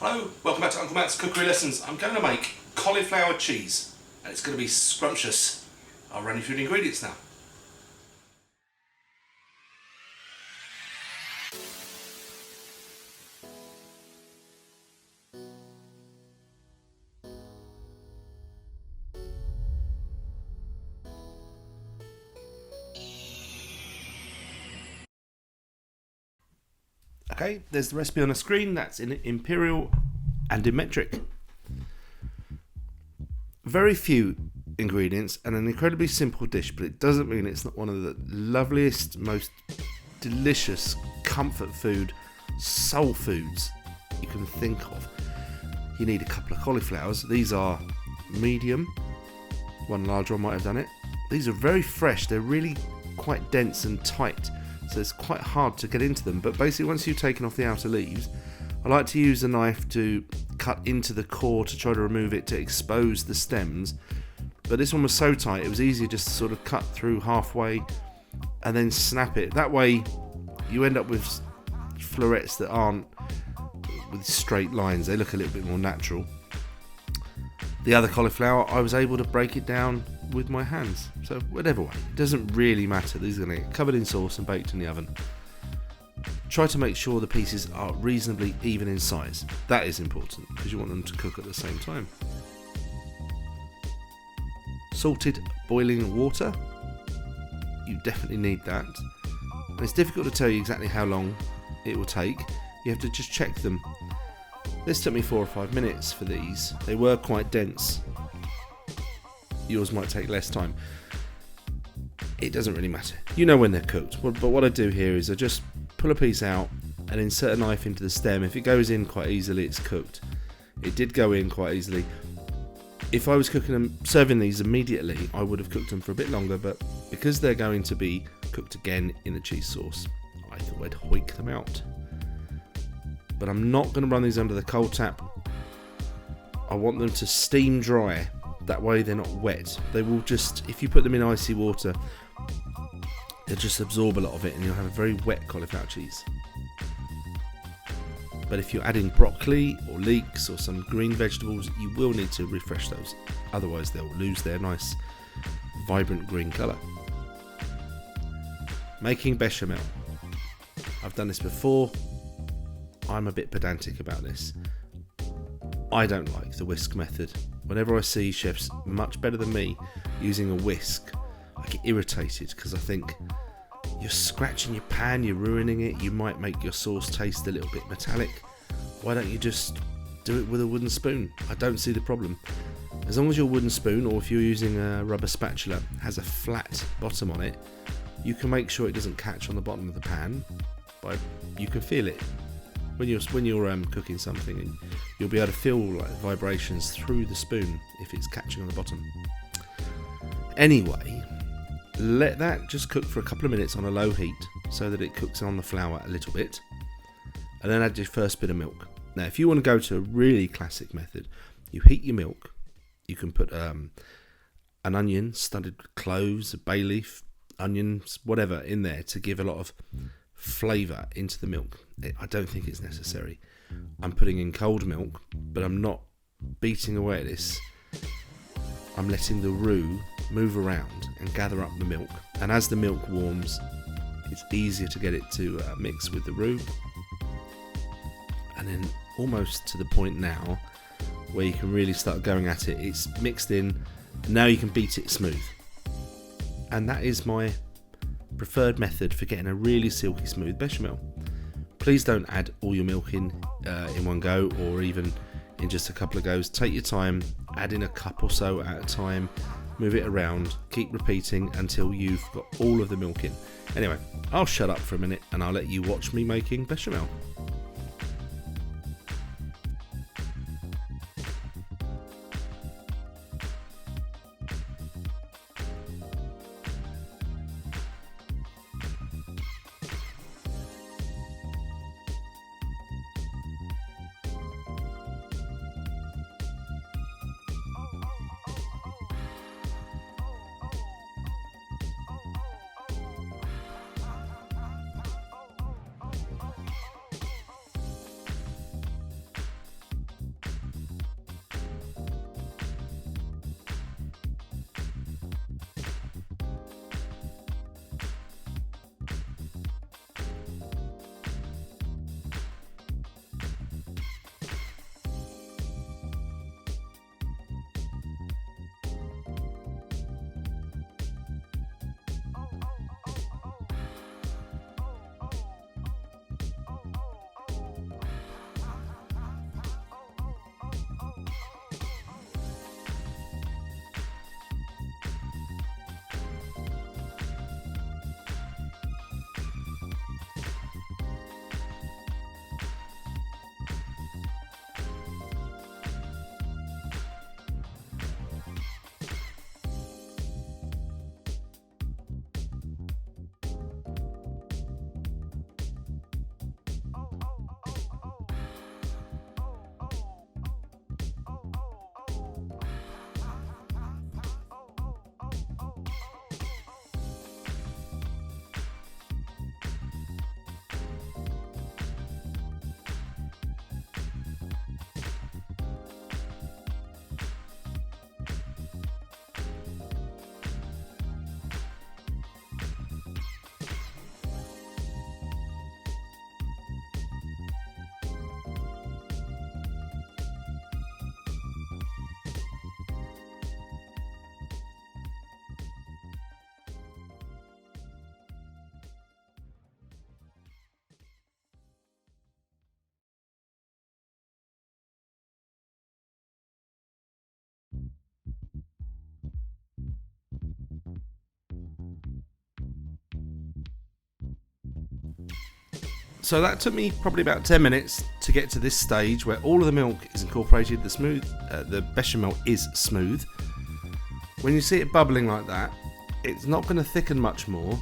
Hello, welcome back to Uncle Matt's Cookery Lessons. I'm going to make cauliflower cheese and it's going to be scrumptious. I'll run you through the ingredients now. Okay, there's the recipe on the screen. That's in imperial and in metric. Very few ingredients and an incredibly simple dish, but it doesn't mean it's not one of the loveliest, most delicious comfort food, soul foods you can think of. You need a couple of cauliflowers. These are medium. One large one might have done it. These are very fresh. They're really quite dense and tight, so it's quite hard to get into them. But basically, once you've taken off the outer leaves, I like to use a knife to cut into the core to try to remove it, to expose the stems. But this one was so tight, it was easier just to sort of cut through halfway and then snap it. That way you end up with florets that aren't with straight lines. They look a little bit more natural. The other cauliflower, I was able to break it down with my hands. So whatever way, it doesn't really matter. These are going to get covered in sauce and baked in the oven. Try to make sure the pieces are reasonably even in size. That is important because you want them to cook at the same time. Salted boiling water. You definitely need that. And it's difficult to tell you exactly how long it will take. You have to just check them. This took me 4 or 5 minutes for these. They were quite dense. Yours might take less time. It doesn't really matter. You know when they're cooked. But what I do here is I just pull a piece out and insert a knife into the stem. If it goes in quite easily, it's cooked. It did go in quite easily. If I was cooking them, serving these immediately, I would have cooked them for a bit longer, but because they're going to be cooked again in the cheese sauce, I thought I'd hoik them out. But I'm not going to run these under the cold tap. I want them to steam dry. That way they're not wet. They will just, if you put them in icy water, they'll just absorb a lot of it and you'll have a very wet cauliflower cheese. But if you're adding broccoli or leeks or some green vegetables, you will need to refresh those. Otherwise they'll lose their nice vibrant green colour. Making bechamel. I've done this before. I'm a bit pedantic about this. I don't like the whisk method. Whenever I see chefs much better than me using a whisk, I get irritated because I think you're scratching your pan, you're ruining it, you might make your sauce taste a little bit metallic. Why don't you just do it with a wooden spoon? I don't see the problem. As long as your wooden spoon, or if you're using a rubber spatula, has a flat bottom on it, you can make sure it doesn't catch on the bottom of the pan. You can feel it. When you're cooking something, and you'll be able to feel like vibrations through the spoon if it's catching on the bottom. Anyway, let that just cook for a couple of minutes on a low heat so that it cooks on the flour a little bit, and then add your first bit of milk. Now, if you want to go to a really classic method, you heat your milk. You can put an onion studded with cloves, a bay leaf, onions, whatever in there to give a lot of flavour into the milk. I don't think it's necessary. I'm putting in cold milk, but I'm not beating away at this. I'm letting the roux move around and gather up the milk, and as the milk warms, it's easier to get it to mix with the roux, and then almost to the point now where you can really start going at it. It's mixed in, now you can beat it smooth, and that is my preferred method for getting a really silky smooth bechamel. Please don't add all your milk in one go, or even in just a couple of goes. Take your time, add in a cup or so at a time, move it around, keep repeating until you've got all of the milk in. Anyway, I'll shut up for a minute and I'll let you watch me making bechamel. So that took me probably about 10 minutes to get to this stage where all of the milk is incorporated, the bechamel is smooth. When you see it bubbling like that, it's not going to thicken much more.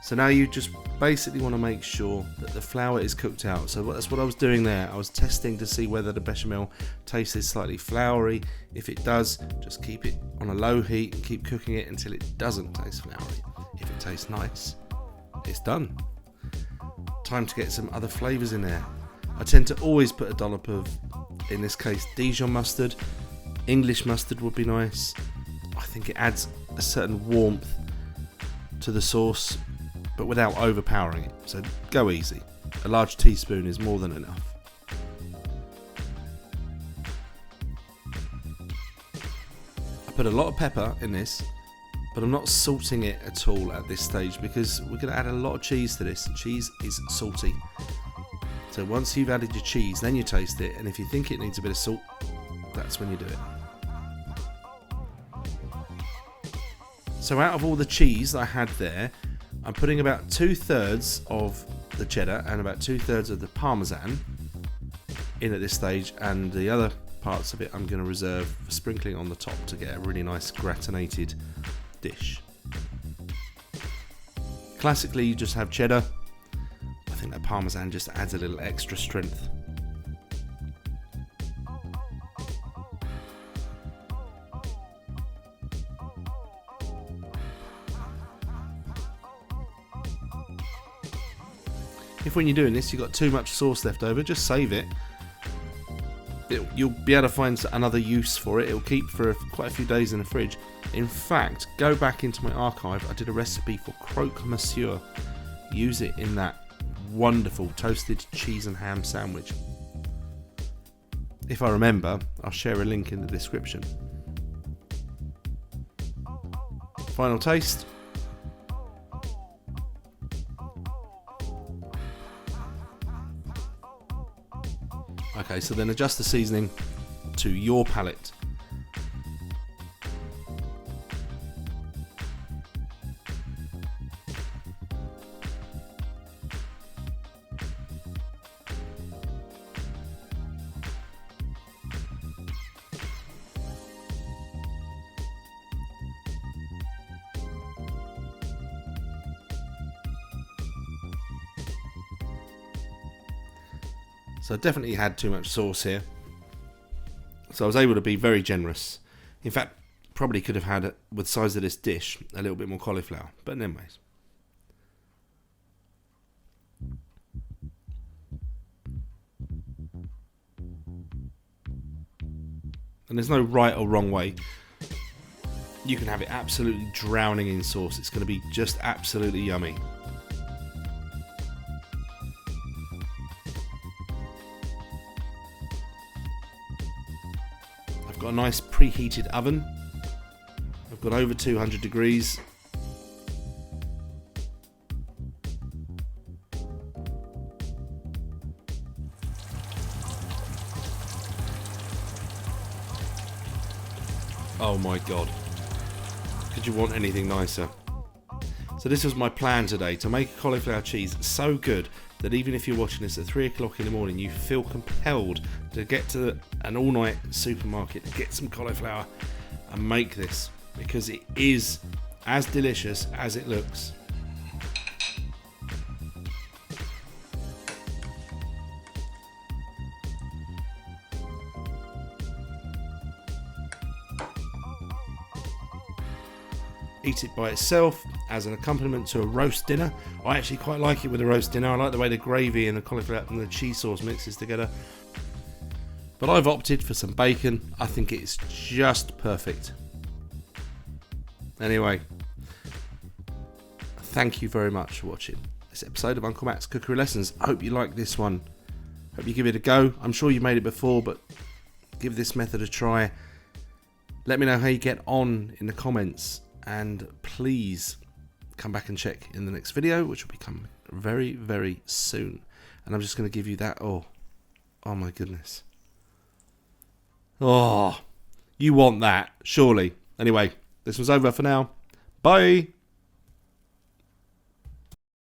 So now you just basically want to make sure that the flour is cooked out. So that's what I was doing there. I was testing to see whether the bechamel tasted slightly floury. If it does, just keep it on a low heat and keep cooking it until it doesn't taste floury. If it tastes nice, it's done. Time to get some other flavours in there. I tend to always put a dollop of, in this case, Dijon mustard. English mustard would be nice. I think it adds a certain warmth to the sauce, but without overpowering it. So go easy. A large teaspoon is more than enough. I put a lot of pepper in this, but I'm not salting it at all at this stage because we're going to add a lot of cheese to this. Cheese is salty. So once you've added your cheese, then you taste it, and if you think it needs a bit of salt, that's when you do it. So out of all the cheese that I had there, I'm putting about 2/3 of the cheddar and about 2/3 of the parmesan in at this stage, and the other parts of it I'm going to reserve for sprinkling on the top to get a really nice gratinated dish. Classically, you just have cheddar. I think that parmesan just adds a little extra strength. If when you're doing this you've got too much sauce left over, just save it. You'll be able to find another use for it. It'll keep for quite a few days in the fridge. In fact, go back into my archive. I did a recipe for croque monsieur. Use it in that wonderful toasted cheese and ham sandwich. If I remember, I'll share a link in the description. Final taste. Okay, so then adjust the seasoning to your palate. So I definitely had too much sauce here. So I was able to be very generous. In fact, probably could have had, with the size of this dish, a little bit more cauliflower. But anyways. And there's no right or wrong way. You can have it absolutely drowning in sauce. It's going to be just absolutely yummy. I've got a nice preheated oven. I've got over 200 degrees. Oh my god. Could you want anything nicer? So this was my plan today, to make a cauliflower cheese so good that even if you're watching this at 3 o'clock in the morning, you feel compelled to get to an all-night supermarket, get some cauliflower and make this, because it is as delicious as it looks. Eat it by itself as an accompaniment to a roast dinner. I actually quite like it with a roast dinner. I like the way the gravy and the cauliflower and the cheese sauce mixes together. But I've opted for some bacon. I think it's just perfect. Anyway, thank you very much for watching this episode of Uncle Matt's Cookery Lessons. I hope you like this one. Hope you give it a go. I'm sure you've made it before, but give this method a try. Let me know how you get on in the comments. And please come back and check in the next video, which will be coming very, very soon. And I'm just going to give you that. Oh my goodness. Oh, you want that, surely. Anyway, this was over for now. Bye.